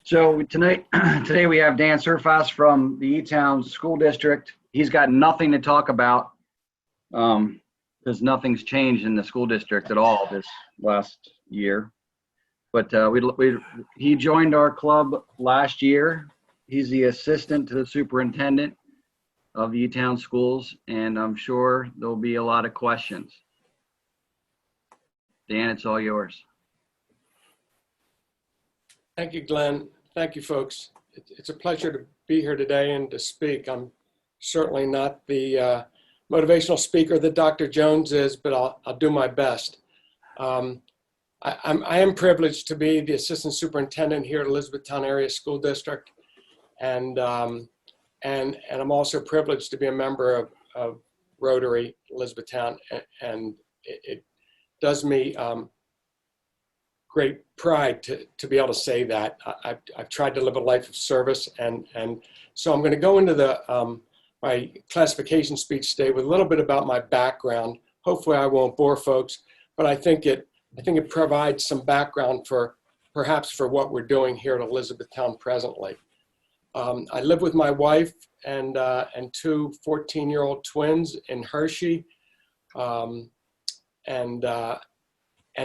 So today we have Dan Serfass from the Etown School District. He's got nothing to talk about because nothing's changed in the school district at all this last year. But he joined our club last year. He's the assistant to the superintendent of the Etown schools, and I'm sure there'll be a lot of questions. Dan, it's all yours. Thank you, Glenn. Thank you, folks. It's a pleasure to be here today and to speak. I'm certainly not the motivational speaker that Dr. Jones is, but I'll do my best. I am privileged to be the assistant superintendent here at Elizabethtown Area School District, and I'm also privileged to be a member of Rotary Elizabethtown, and it does me great pride to be able to say that. I've tried to live a life of service, and so I'm going to go into the my classification speech today with a little bit about my background. Hopefully I won't bore folks, but I think it provides some background for perhaps for what we're doing here at Elizabethtown presently. I live with my wife and two 14-year-old twins in Hershey, and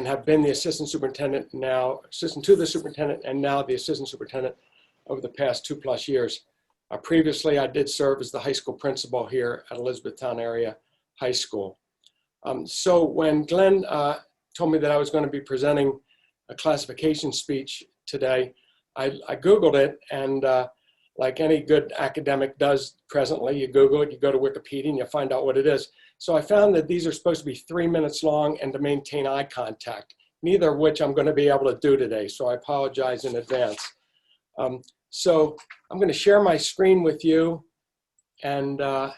have been the assistant to the superintendent, and now the assistant superintendent over the past 2+ years. Previously, I did serve as the high school principal here at Elizabethtown Area High School. So when Glenn told me that I was going to be presenting a classification speech today, I Googled it, and like any good academic does presently, you Google it, you go to Wikipedia, and you find out what it is. So I found that these are supposed to be 3 minutes long and to maintain eye contact, neither of which I'm going to be able to do today, so I apologize in advance. So I'm going to share my screen with you and go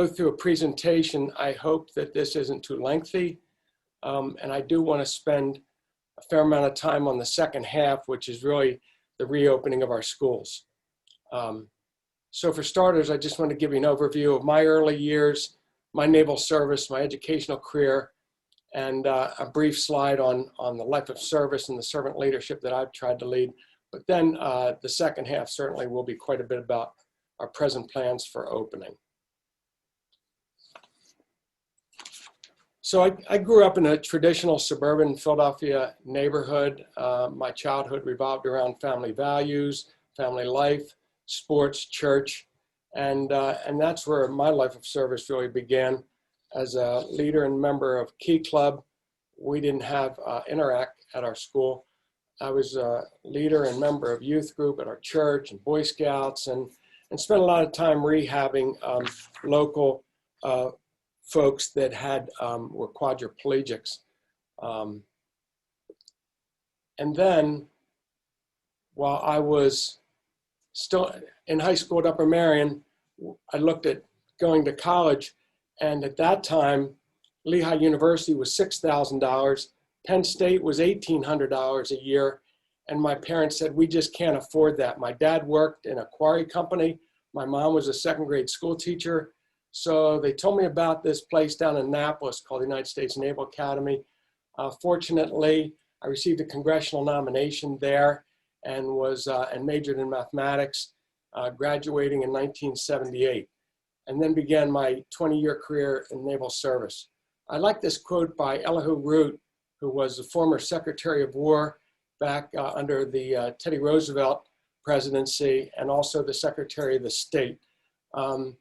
through a presentation. I hope that this isn't too lengthy, and I do want to spend a fair amount of time on the second half, which is really the reopening of our schools. So for starters, I just want to give you an overview of my early years, my naval service, my educational career, and a brief slide on the life of service and the servant leadership that I've tried to lead. But then the second half certainly will be quite a bit about our present plans for opening. So I grew up in a traditional suburban Philadelphia neighborhood. My childhood revolved around family values, family life, sports, church, and that's where my life of service really began. As a leader and member of Key Club, we didn't have Interact at our school. I was a leader and member of youth group at our church and Boy Scouts, and spent a lot of time rehabbing local folks that were quadriplegics. And then while I was still in high school at Upper Marion, I looked at going to college, and at that time, Lehigh University was $6,000, Penn State was $1,800 a year, and my parents said, we just can't afford that. My dad worked in a quarry company, my mom was a second grade school teacher, so they told me about this place down in Annapolis called the United States Naval Academy. Fortunately, I received a congressional nomination there, and majored in mathematics, graduating in 1978, and then began my 20-year career in naval service. I like this quote by Elihu Root, who was the former Secretary of War back under the Teddy Roosevelt presidency, and also the Secretary of the State. And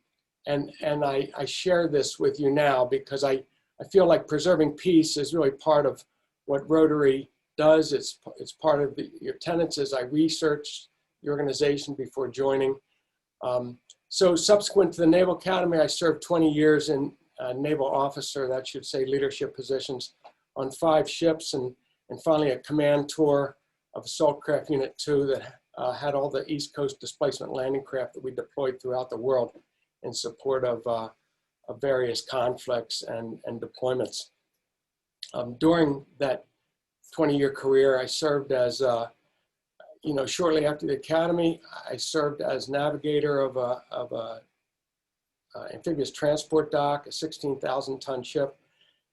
I share this with you now because I feel like preserving peace is really part of what Rotary does. It's part of your tenets as I researched the organization before joining. So subsequent to the Naval Academy, I served 20 years in naval officer, that should say leadership positions, on 5 ships, and finally a command tour of Assault Craft Unit 2 that had all the East Coast displacement landing craft that we deployed throughout the world in support of various conflicts and deployments. During that 20-year career, I served as, shortly after the academy, I served as navigator of a amphibious transport dock, a 16,000-ton ship,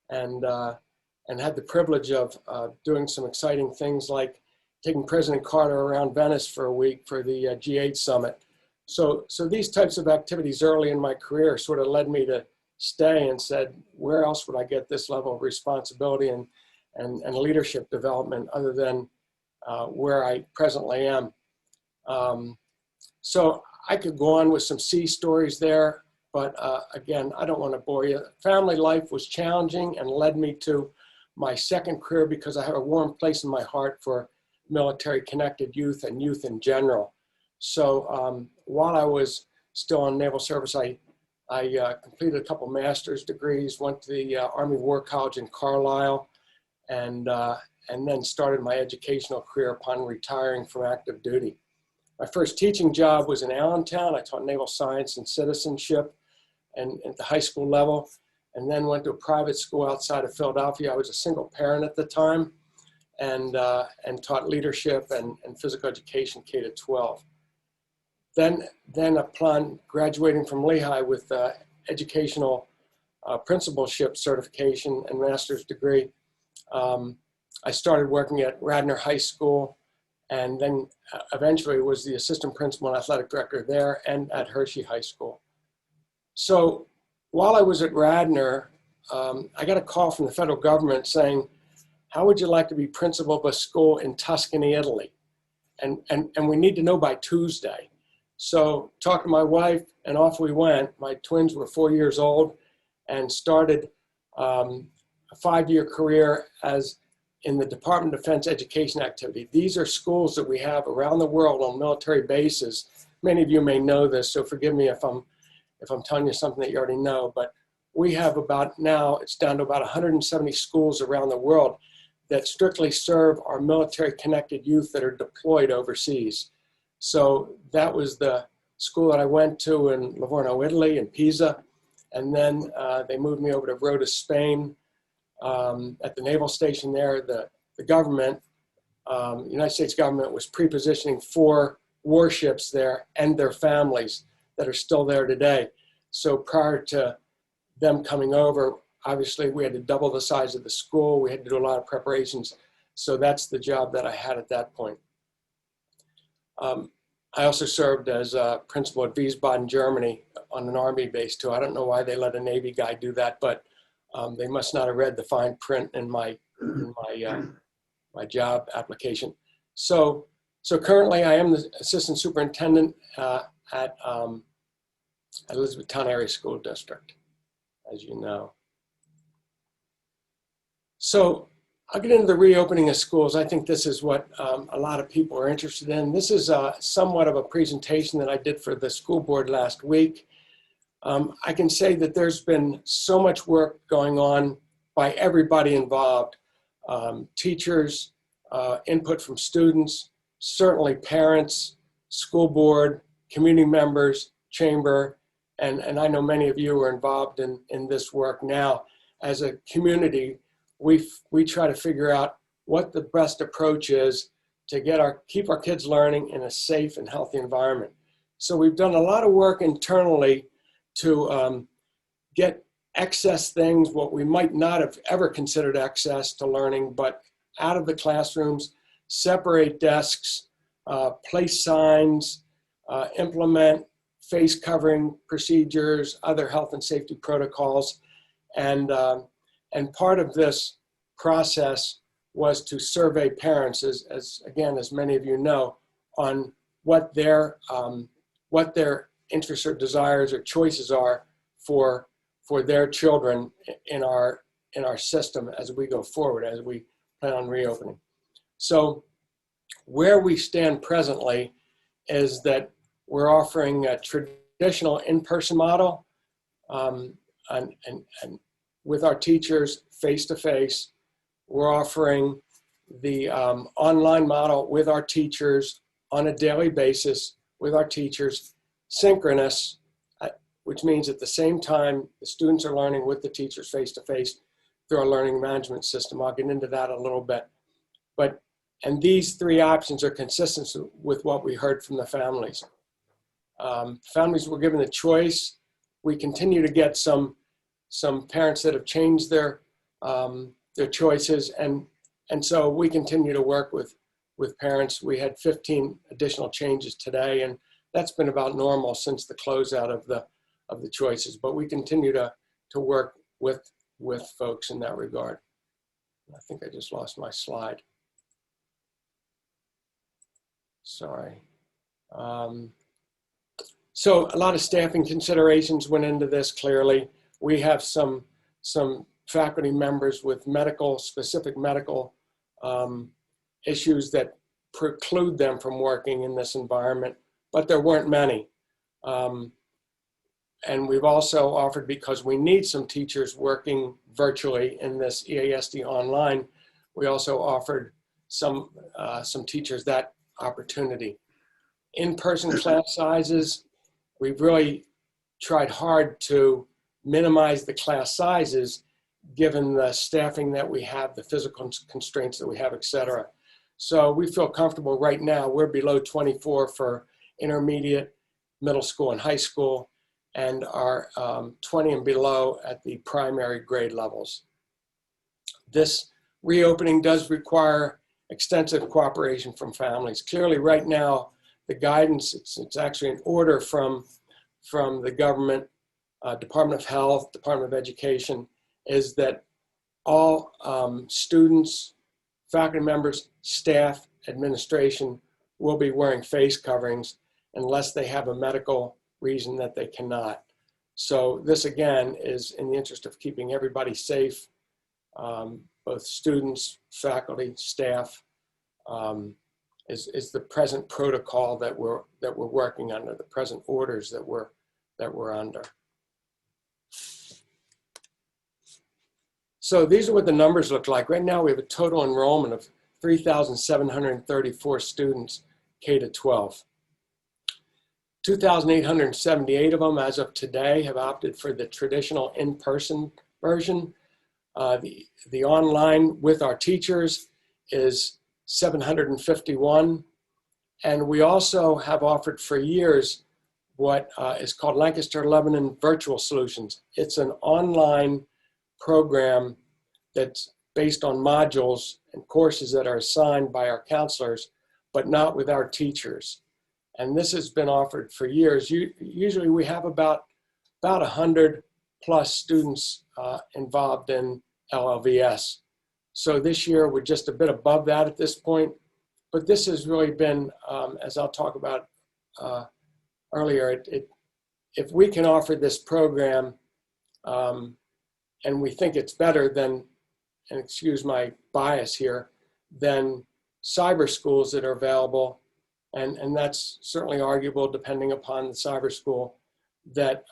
and had the privilege of doing some exciting things like taking President Carter around Venice for a week for the G8 summit. So these types of activities early in my career sort of led me to stay and said, where else would I get this level of responsibility and leadership development other than where I presently am. So I could go on with some C stories there, but again, I don't want to bore you. Family life was challenging and led me to my second career because I have a warm place in my heart for military connected youth and youth in general. So while I was still in naval service, I completed a couple master's degrees, went to the Army War College in Carlisle, and then started my educational career upon retiring from active duty. My first teaching job was in Allentown. I taught naval science and citizenship and at the high school level, and then went to a private school outside of Philadelphia. I was a single parent at the time and taught leadership and physical education K to 12. Then upon graduating from Lehigh with educational principalship certification and master's degree, I started working at Radnor High School, and then eventually was the assistant principal and athletic director there and at Hershey High School. So while I was at Radnor, I got a call from the federal government saying, how would you like to be principal of a school in Tuscany, Italy? And we need to know by Tuesday. So talked to my wife and off we went. My twins were 4 years old and started a 5-year career as in the Department of Defense education activity. These are schools that we have around the world on military bases. Many of you may know this, so forgive me if I'm telling you something that you already know, but we have about now, it's down to about 170 schools around the world that strictly serve our military connected youth that are deployed overseas. So that was the school that I went to in Livorno, Italy, in Pisa. And then they moved me over to Rota, Spain. At the naval station there, the government, United States government was pre-positioning 4 warships there and their families that are still there today. So prior to them coming over, obviously we had to double the size of the school. We had to do a lot of preparations. So that's the job that I had at that point. I also served as a principal at Wiesbaden, Germany on an Army base too. I don't know why they let a Navy guy do that, but they must not have read the fine print in my job application. So currently I am the assistant superintendent at Elizabethtown Area School District, as you know. So I'll get into the reopening of schools. I think this is what a lot of people are interested in. This is somewhat of a presentation that I did for the school board last week. I can say that there's been so much work going on by everybody involved, teachers, input from students, certainly parents, school board, community members, chamber, and I know many of you are involved in this work now. As a community, we try to figure out what the best approach is to keep our kids learning in a safe and healthy environment. So we've done a lot of work internally to get excess things, what we might not have ever considered excess to learning, but out of the classrooms, separate desks, place signs, implement face covering procedures, other health and safety protocols. And part of this process was to survey parents, as many of you know, on what their interests or desires or choices are for their children in our system as we go forward, as we plan on reopening. So where we stand presently is that we're offering a traditional in-person model and with our teachers face-to-face. We're offering the online model with our teachers on a daily basis with our teachers, synchronous, which means at the same time the students are learning with the teachers face-to-face through our learning management system. I'll get into that a little bit. And these 3 options are consistent with what we heard from the families. Families were given a choice. We continue to get some parents that have changed their choices, and so we continue to work with with parents. We had 15 additional changes today, and that's been about normal since the closeout of the choices. But we continue to work with folks in that regard. I think I just lost my slide. Sorry. So a lot of staffing considerations went into this. Clearly, we have some faculty members with specific medical issues that preclude them from working in this environment, but there weren't many. And we've also offered, because we need some teachers working virtually in this EASD online, we also offered some teachers that opportunity. In-person class sizes, we've really tried hard to minimize the class sizes given the staffing that we have, the physical constraints that we have, et cetera. So we feel comfortable right now. We're below 24 for intermediate, middle school, and high school, and are 20 and below at the primary grade levels. This reopening does require extensive cooperation from families. Clearly right now, the guidance, it's actually an order from the government, Department of Health, Department of Education, is that all students, faculty members, staff, administration will be wearing face coverings unless they have a medical reason that they cannot. So this again is in the interest of keeping everybody safe, both students, faculty, staff, is the present protocol that we're working under, the present orders that we're under. So these are what the numbers look like. Right now we have a total enrollment of 3,734 students K-12. 2,878 of them as of today have opted for the traditional in-person version. The online with our teachers is 751. And we also have offered for years what is called Lancaster, Lebanon Virtual Solutions. It's an online program that's based on modules and courses that are assigned by our counselors, but not with our teachers. And this has been offered for years. Usually we have about 100 plus students involved in LLVS. So this year we're just a bit above that at this point, but this has really been, as I'll talk about earlier, if we can offer this program and we think it's better than, and excuse my bias here, than cyber schools that are available, and that's certainly arguable depending upon the cyber school, that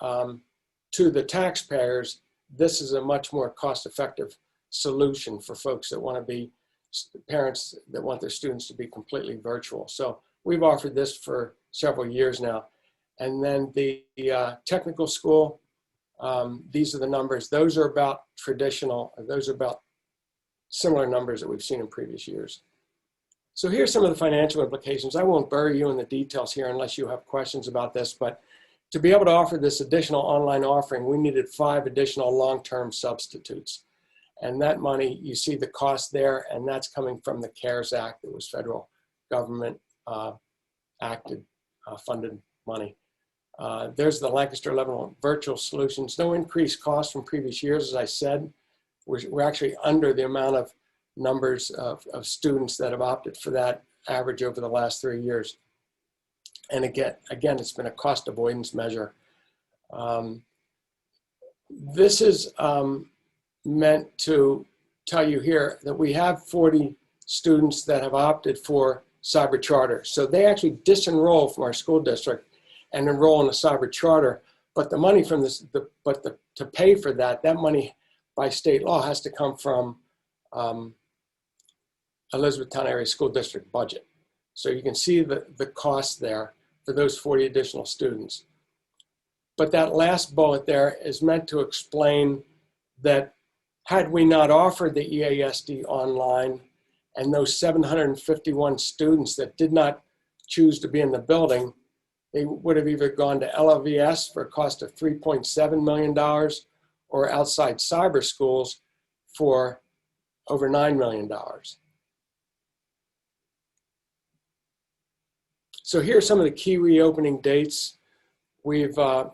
to the taxpayers, this is a much more cost-effective solution for folks that want to be, parents that want their students to be completely virtual. So we've offered this for several years now. And then the technical school, these are the numbers. Those are about traditional, those are about similar numbers that we've seen in previous years. So here's some of the financial implications. I won't bury you in the details here unless you have questions about this, but to be able to offer this additional online offering, we needed 5 additional long-term substitutes. And that money, you see the cost there, and that's coming from the CARES Act. It was federal government acted, funded money. There's the Lancaster Lebanon Virtual Solutions. No increased cost from previous years, as I said. We're actually under the amount of numbers of students that have opted for that average over the last 3 years. And again, it's been a cost avoidance measure. This is meant to tell you here that we have 40 students that have opted for cyber charter. So they actually disenroll from our school district and enroll in a cyber charter, but the money from this, to pay for that money by state law has to come from Elizabethtown Area School District budget. So you can see the cost there for those 40 additional students. But that last bullet there is meant to explain that had we not offered the EASD online and those 751 students that did not choose to be in the building, they would have either gone to LLVS for a cost of $3.7 million or outside cyber schools for over $9 million. So here are some of the key reopening dates.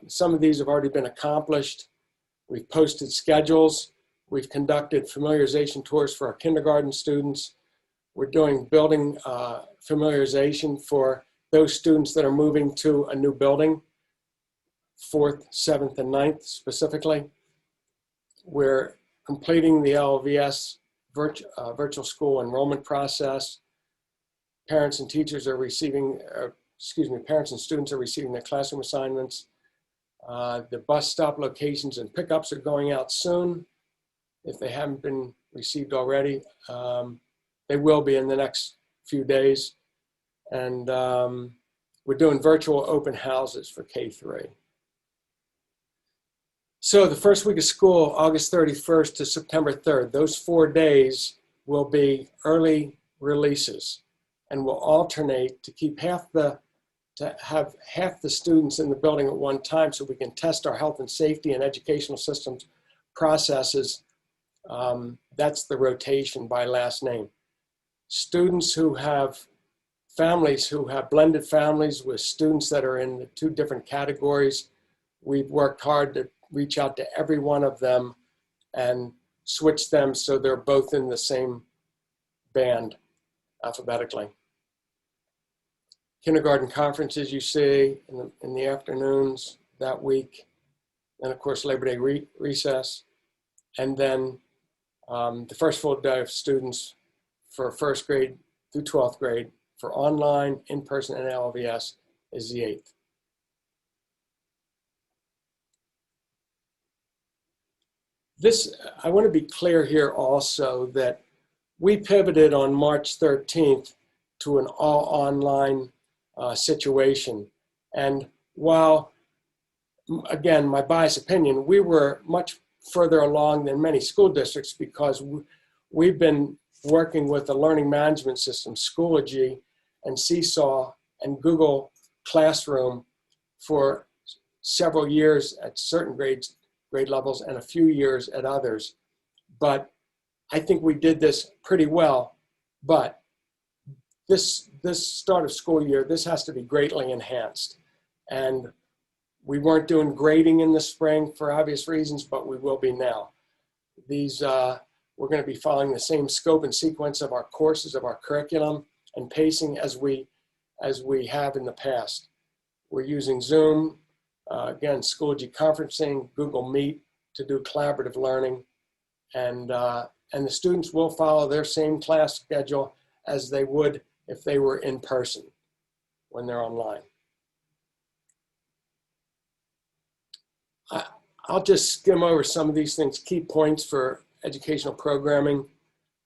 Some of these have already been accomplished. We've posted schedules. We've conducted familiarization tours for our kindergarten students. We're doing building familiarization for those students that are moving to a new building, 4th, 7th, and 9th specifically. We're completing the LVS virtual school enrollment process. Parents and teachers are receiving, parents and students are receiving their classroom assignments. The bus stop locations and pickups are going out soon. If they haven't been received already, they will be in the next few days. And we're doing virtual open houses for K-3. So the first week of school, August 31st to September 3rd, those 4 days will be early releases, and will alternate to have half the students in the building at one time so we can test our health and safety and educational systems processes. That's the rotation by last name. Students who have families who have blended families with students that are in the 2 different categories, we've worked hard to reach out to every one of them and switch them so they're both in the same band alphabetically. Kindergarten conferences you see in the afternoons that week. And of course, Labor Day recess. And then the first full day of students for 1st grade through 12th grade for online, in-person, and LVS is the 8th. I want to be clear here also that we pivoted on March 13th to an all online situation. And while, again, my biased opinion, we were much further along than many school districts because we've been working with the learning management system, Schoology and Seesaw and Google Classroom for several years at certain grade levels and a few years at others. But I think we did this pretty well. But this start of school year, this has to be greatly enhanced. And we weren't doing grading in the spring for obvious reasons, but we will be now. We're going to be following the same scope and sequence of our courses, of our curriculum and pacing as we have in the past. We're using Zoom, again, Schoology conferencing, Google Meet to do collaborative learning. And the students will follow their same class schedule as they would if they were in person when they're online. I'll just skim over some of these things, key points for educational programming.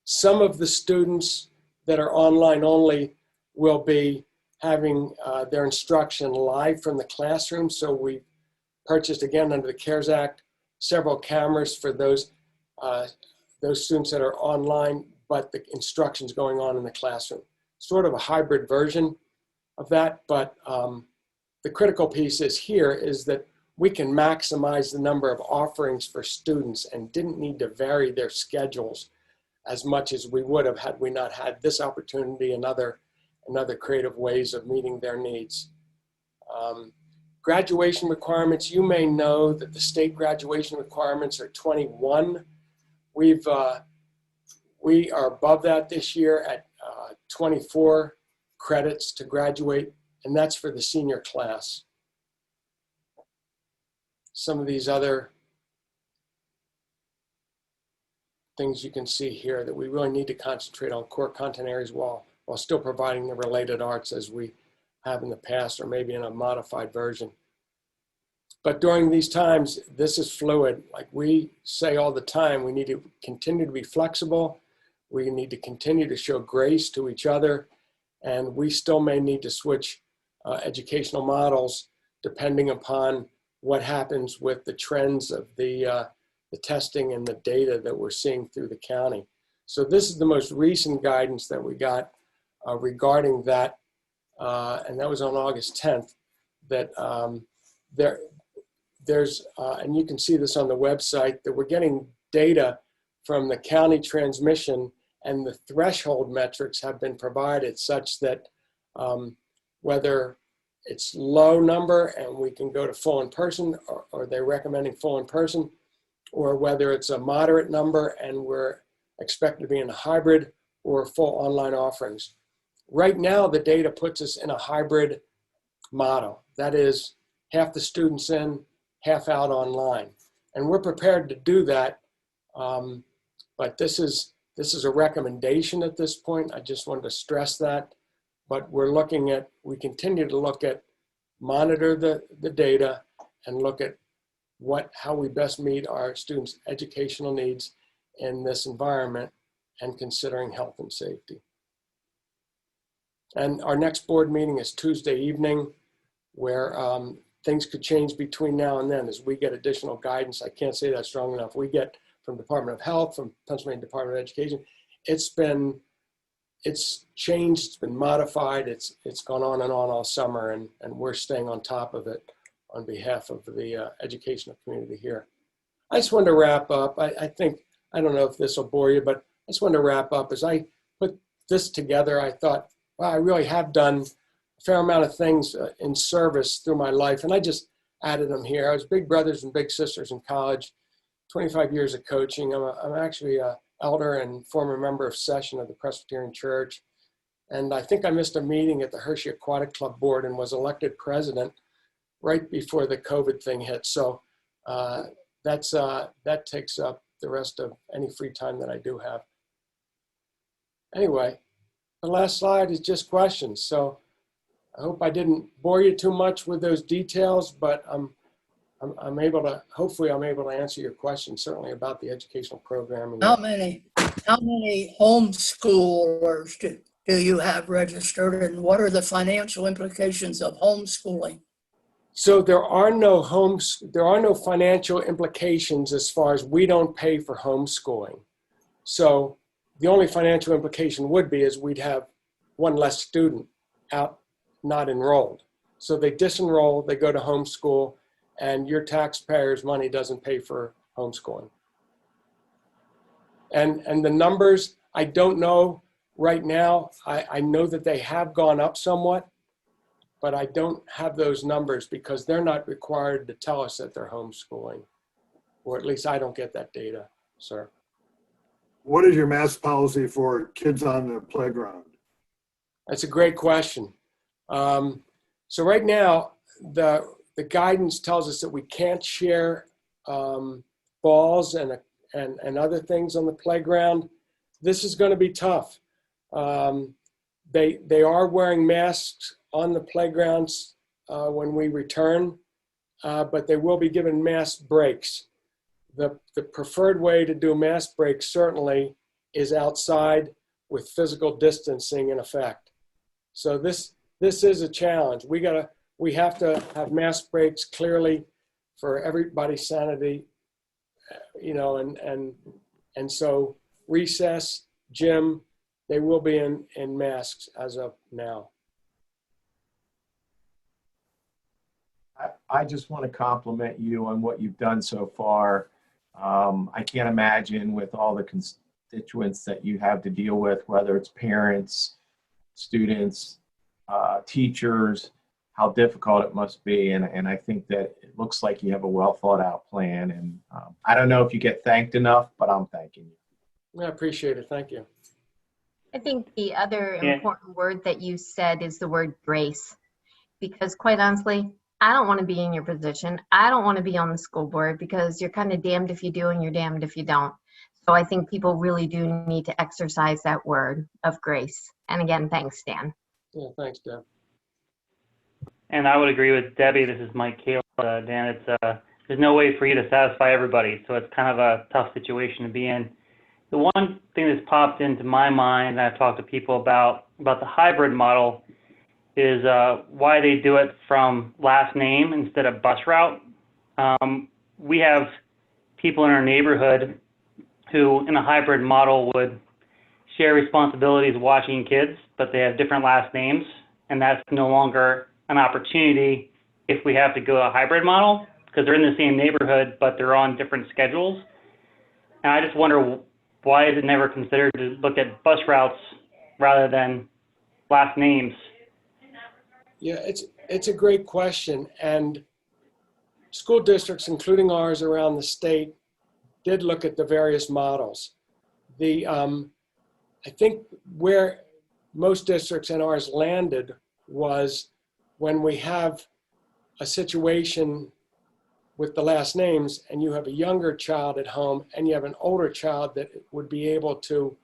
Some of the students that are online only will be having their instruction live from the classroom. So we purchased, again, under the CARES Act, several cameras for those students that are online, but the instruction's going on in the classroom. Sort of a hybrid version of that, but the critical piece is that we can maximize the number of offerings for students and didn't need to vary their schedules as much as we would have had we not had this opportunity and other creative ways of meeting their needs. Graduation requirements, you may know that the state graduation requirements are 21. We are above that this year at 24 credits to graduate, and that's for the senior class. Some of these other things you can see here that we really need to concentrate on core content areas while still providing the related arts as we have in the past, or maybe in a modified version. But during these times, this is fluid. Like we say all the time, we need to continue to be flexible. We need to continue to show grace to each other. And we still may need to switch educational models depending upon what happens with the trends of the testing and the data that we're seeing through the county. So this is the most recent guidance that we got regarding that, and that was on August 10th, that there's, and you can see this on the website, that we're getting data from the county transmission, and the threshold metrics have been provided such that whether it's low number and we can go to full in person, or they're recommending full in person, or whether it's a moderate number and we're expected to be in a hybrid or full online offerings. Right now, the data puts us in a hybrid model. That is, half the students in, half out online. And we're prepared to do that, but this is a recommendation at this point. I just wanted to stress that. But we continue to look at, monitor the data and look at how we best meet our students' educational needs in this environment and considering health and safety. And our next board meeting is Tuesday evening, where things could change between now and then as we get additional guidance. I can't say that strong enough. We get from Department of Health, from Pennsylvania Department of Education. It's changed, it's been modified, it's gone on and on all summer, and we're staying on top of it on behalf of the educational community here. I just wanted to wrap up. I don't know if this will bore you, but I just wanted to wrap up. As I put this together, I thought, wow, I really have done a fair amount of things in service through my life, and I just added them here. I was big brothers and big sisters in college, 25 years of coaching. I'm actually an elder and former member of session of the Presbyterian Church, and I think I missed a meeting at the Hershey Aquatic Club board and was elected president right before the COVID thing hit. So that takes up the rest of any free time that I do have. Anyway, the last slide is just questions. So I hope I didn't bore you too much with those details, but hopefully I'm able to answer your questions, certainly about the educational program. How many homeschoolers do you have registered, and what are the financial implications of homeschooling? So there are no financial implications as far as we don't pay for homeschooling. So the only financial implication would be is we'd have one less student out not enrolled. So they disenroll, they go to homeschool, and your taxpayers' money doesn't pay for homeschooling. And the numbers, I don't know right now. I know that they have gone up somewhat, but I don't have those numbers because they're not required to tell us that they're homeschooling, or at least I don't get that data, sir. What is your mask policy for kids on the playground? That's a great question. So right now, the guidance tells us that we can't share balls and other things on the playground. This is going to be tough. They are wearing masks on the playgrounds when we return, but they will be given mask breaks. The preferred way to do mask breaks certainly is outside with physical distancing in effect. So this is a challenge. We have to have mask breaks clearly for everybody's sanity, and so recess, gym, they will be in masks as of now. I just want to compliment you on what you've done so far. I can't imagine with all the constituents that you have to deal with, whether it's parents, students, teachers, how difficult it must be. And I think that it looks like you have a well thought out plan. And I don't know if you get thanked enough, but I'm thanking you. I appreciate it. Thank you. I think the other important word that you said is the word grace, because quite honestly, I don't want to be in your position. I don't want to be on the school board because you're kind of damned if you do and you're damned if you don't. So I think people really do need to exercise that word of grace. And again, thanks, Dan. Yeah, thanks, Deb. And I would agree with Debbie. This is Mike Cale. Dan, there's no way for you to satisfy everybody. So it's kind of a tough situation to be in. The one thing that's popped into my mind, and I've talked to people about the hybrid model, is why they do it from last name instead of bus route. We have people in our neighborhood who, in a hybrid model, would share responsibilities watching kids, but they have different last names, and that's no longer an opportunity if we have to go a hybrid model, because they're in the same neighborhood, but they're on different schedules. And I just wonder, why is it never considered to look at bus routes rather than last names? Yeah, it's a great question. And school districts, including ours around the state, did look at the various models. I think where most districts and ours landed was when we have a situation with the last names and you have a younger child at home and you have an older child that would be able to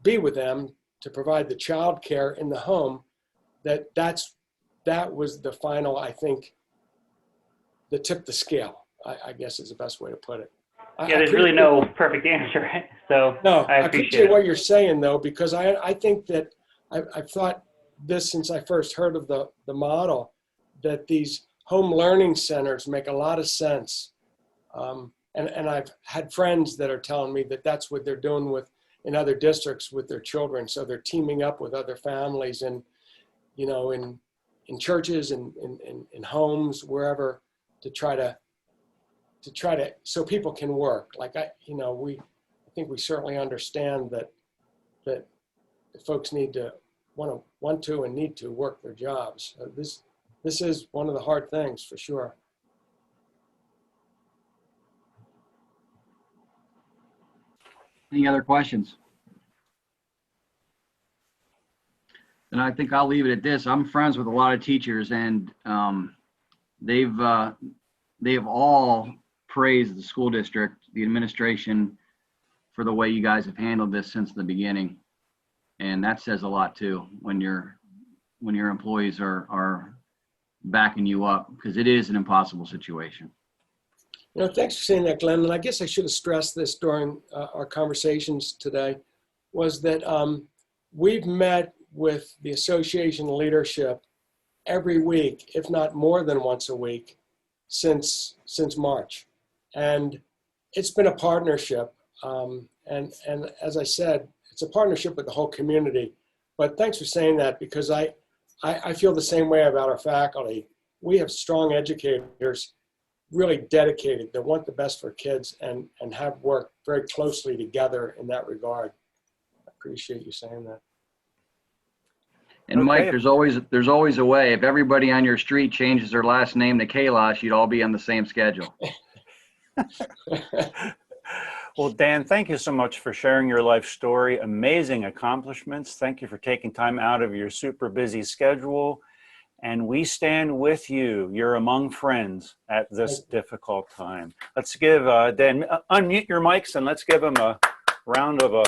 be with them to provide the child care in the home, that was the final, I think, the tip the scale, I guess is the best way to put it. Yeah, there's really no perfect answer, so No, I I appreciate appreciate it. what you're saying though, because I think that I've thought this since I first heard of the model, that these home learning centers make a lot of sense. And I've had friends that are telling me that that's what they're doing in other districts with their children. So they're teaming up with other families and, you know, in churches and in homes, wherever, to try to so people can work. Like I think we certainly understand that the folks need to want to and need to work their jobs. This is one of the hard things for sure. Any other questions? And I think I'll leave it at this. I'm friends with a lot of teachers, and they've all praised the school district, the administration, for the way you guys have handled this since the beginning. And that says a lot too, when your employees are backing you up, because it is an impossible situation. You know, thanks for saying that, Glenn. And I guess I should have stressed this during our conversations today, was that we've met with the association leadership every week, if not more than once a week, since March. And it's been a partnership. And as I said, it's a partnership with the whole community. But thanks for saying that, because I feel the same way about our faculty. We have strong educators, really dedicated, that want the best for kids and have worked very closely together in that regard. I appreciate you saying that. And Mike, Okay. there's always a way. If everybody on your street changes their last name to Kailash, you'd all be on the same schedule. Well, Dan, thank you so much for sharing your life story. Amazing accomplishments. Thank you for taking time out of your super busy schedule. And we stand with you. You're among friends at this difficult time. Let's give Dan, unmute your mics and let's give him a round of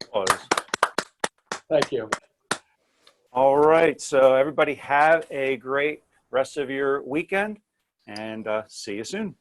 applause. Thank you. All right. So everybody have a great rest of your weekend and see you soon.